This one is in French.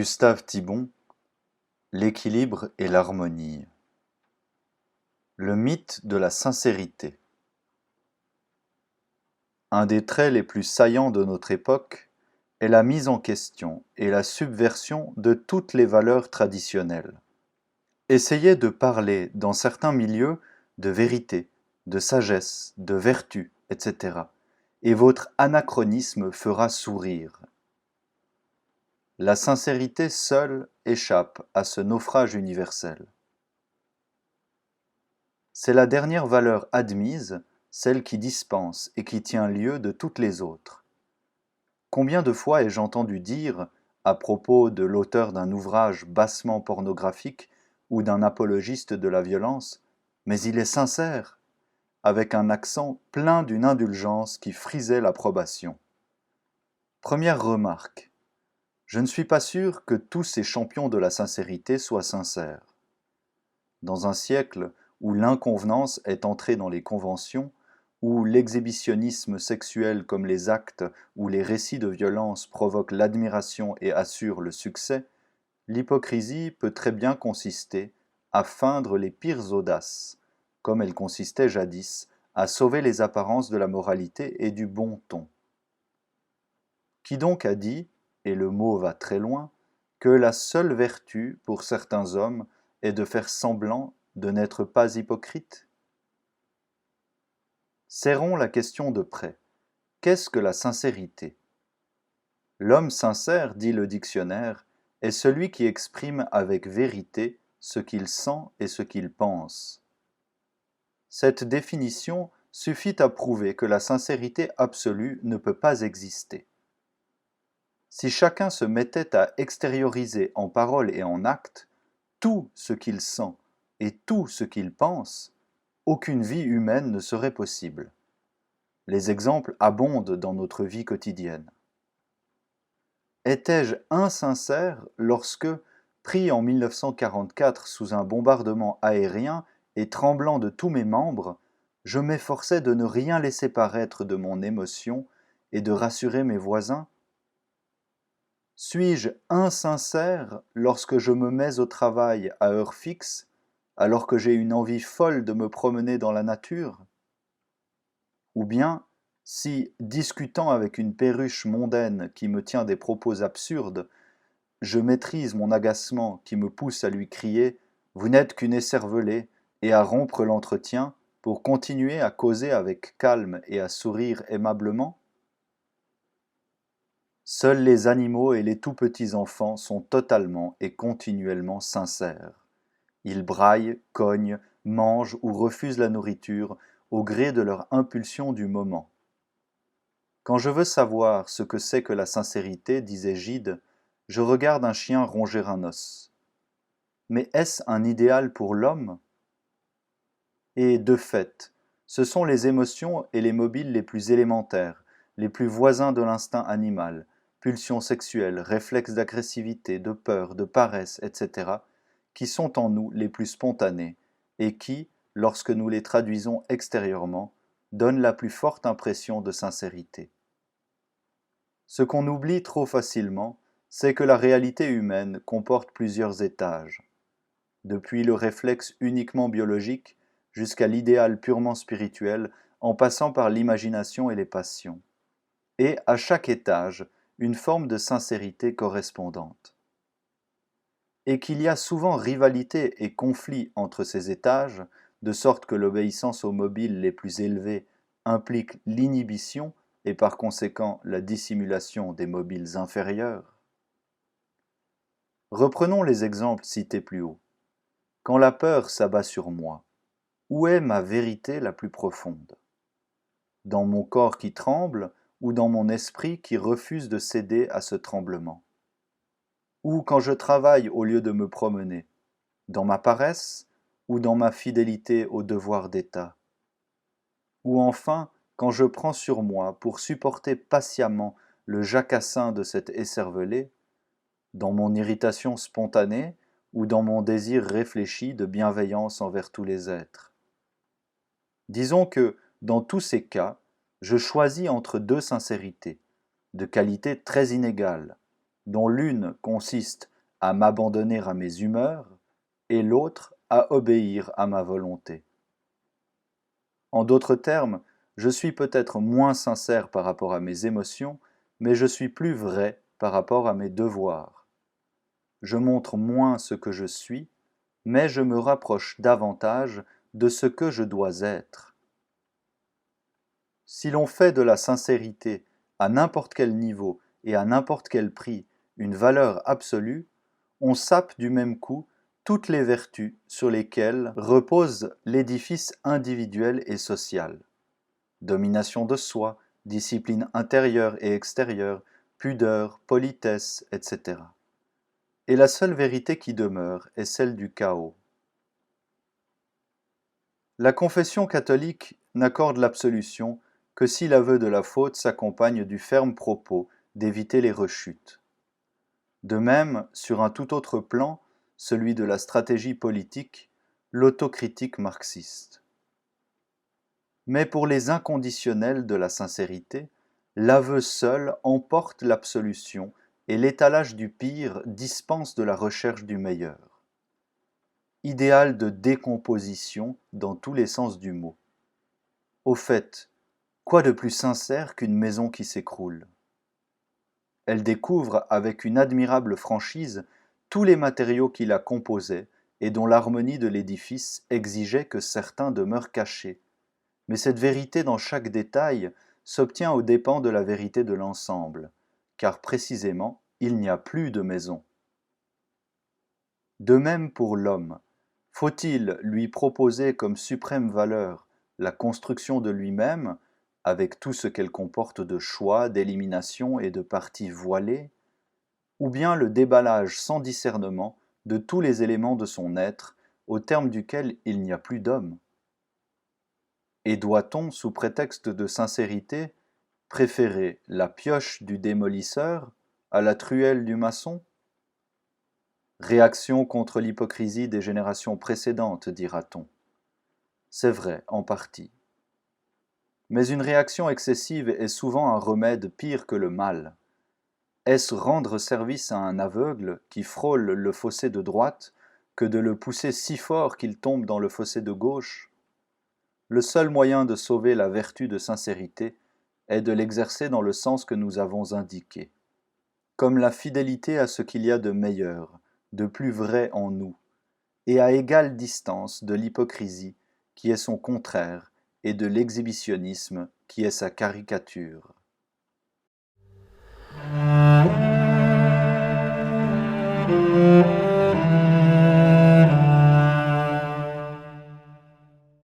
Gustave Thibon, l'équilibre et l'harmonie. Le mythe de la sincérité. Un des traits les plus saillants de notre époque est la mise en question et la subversion de toutes les valeurs traditionnelles. Essayez de parler dans certains milieux de vérité, de sagesse, de vertu, etc. et votre anachronisme fera sourire. La sincérité seule échappe à ce naufrage universel. C'est la dernière valeur admise, celle qui dispense et qui tient lieu de toutes les autres. Combien de fois ai-je entendu dire, à propos de l'auteur d'un ouvrage bassement pornographique ou d'un apologiste de la violence, « mais il est sincère », avec un accent plein d'une indulgence qui frisait l'approbation. Première remarque. Je ne suis pas sûr que tous ces champions de la sincérité soient sincères. Dans un siècle où l'inconvenance est entrée dans les conventions, où l'exhibitionnisme sexuel comme les actes ou les récits de violence provoquent l'admiration et assurent le succès, l'hypocrisie peut très bien consister à feindre les pires audaces, comme elle consistait jadis à sauver les apparences de la moralité et du bon ton. Qui donc a dit, et le mot va très loin, que la seule vertu pour certains hommes est de faire semblant de n'être pas hypocrite? Serrons la question de près. Qu'est-ce que la sincérité? L'homme sincère, dit le dictionnaire, est celui qui exprime avec vérité ce qu'il sent et ce qu'il pense. Cette définition suffit à prouver que la sincérité absolue ne peut pas exister. Si chacun se mettait à extérioriser en paroles et en actes tout ce qu'il sent et tout ce qu'il pense, aucune vie humaine ne serait possible. Les exemples abondent dans notre vie quotidienne. Étais-je insincère lorsque, pris en 1944 sous un bombardement aérien et tremblant de tous mes membres, je m'efforçais de ne rien laisser paraître de mon émotion et de rassurer mes voisins? Suis-je insincère lorsque je me mets au travail à heure fixe, alors que j'ai une envie folle de me promener dans la nature? Ou bien, si, discutant avec une perruche mondaine qui me tient des propos absurdes, je maîtrise mon agacement qui me pousse à lui crier « Vous n'êtes qu'une écervelée » et à rompre l'entretien pour continuer à causer avec calme et à sourire aimablement? Seuls les animaux et les tout petits enfants sont totalement et continuellement sincères. Ils braillent, cognent, mangent ou refusent la nourriture au gré de leur impulsion du moment. Quand je veux savoir ce que c'est que la sincérité, disait Gide, je regarde un chien ronger un os. Mais est-ce un idéal pour l'homme? Et de fait, ce sont les émotions et les mobiles les plus élémentaires, les plus voisins de l'instinct animal, pulsions sexuelles, réflexes d'agressivité, de peur, de paresse, etc., qui sont en nous les plus spontanés et qui, lorsque nous les traduisons extérieurement, donnent la plus forte impression de sincérité. Ce qu'on oublie trop facilement, c'est que la réalité humaine comporte plusieurs étages. Depuis le réflexe uniquement biologique jusqu'à l'idéal purement spirituel, en passant par l'imagination et les passions. Et à chaque étage, une forme de sincérité correspondante. Et qu'il y a souvent rivalité et conflit entre ces étages, de sorte que l'obéissance aux mobiles les plus élevés implique l'inhibition et par conséquent la dissimulation des mobiles inférieurs. Reprenons les exemples cités plus haut. Quand la peur s'abat sur moi, où est ma vérité la plus profonde? Dans mon corps qui tremble ou dans mon esprit qui refuse de céder à ce tremblement? Ou quand je travaille au lieu de me promener, dans ma paresse ou dans ma fidélité au devoir d'État? Ou enfin, quand je prends sur moi pour supporter patiemment le jacassin de cet écervelé, dans mon irritation spontanée ou dans mon désir réfléchi de bienveillance envers tous les êtres? Disons que, dans tous ces cas, je choisis entre deux sincérités, de qualité très inégale, dont l'une consiste à m'abandonner à mes humeurs, et l'autre à obéir à ma volonté. En d'autres termes, je suis peut-être moins sincère par rapport à mes émotions, mais je suis plus vrai par rapport à mes devoirs. Je montre moins ce que je suis, mais je me rapproche davantage de ce que je dois être. Si l'on fait de la sincérité, à n'importe quel niveau et à n'importe quel prix, une valeur absolue, on sape du même coup toutes les vertus sur lesquelles repose l'édifice individuel et social. Domination de soi, discipline intérieure et extérieure, pudeur, politesse, etc. Et la seule vérité qui demeure est celle du chaos. La confession catholique n'accorde l'absolution que si l'aveu de la faute s'accompagne du ferme propos d'éviter les rechutes. De même, sur un tout autre plan, celui de la stratégie politique, l'autocritique marxiste. Mais pour les inconditionnels de la sincérité, l'aveu seul emporte l'absolution et l'étalage du pire dispense de la recherche du meilleur. Idéal de décomposition dans tous les sens du mot. Au fait, quoi de plus sincère qu'une maison qui s'écroule? Elle découvre avec une admirable franchise tous les matériaux qui la composaient et dont l'harmonie de l'édifice exigeait que certains demeurent cachés. Mais cette vérité dans chaque détail s'obtient aux dépens de la vérité de l'ensemble, car précisément, il n'y a plus de maison. De même pour l'homme, faut-il lui proposer comme suprême valeur la construction de lui-même, avec tout ce qu'elle comporte de choix, d'élimination et de parties voilées, ou bien le déballage sans discernement de tous les éléments de son être, au terme duquel il n'y a plus d'homme? Et doit-on, sous prétexte de sincérité, préférer la pioche du démolisseur à la truelle du maçon? Réaction contre l'hypocrisie des générations précédentes, dira-t-on. C'est vrai, en partie. Mais une réaction excessive est souvent un remède pire que le mal. Est-ce rendre service à un aveugle qui frôle le fossé de droite que de le pousser si fort qu'il tombe dans le fossé de gauche? Le seul moyen de sauver la vertu de sincérité est de l'exercer dans le sens que nous avons indiqué, comme la fidélité à ce qu'il y a de meilleur, de plus vrai en nous, et à égale distance de l'hypocrisie qui est son contraire et de l'exhibitionnisme qui est sa caricature.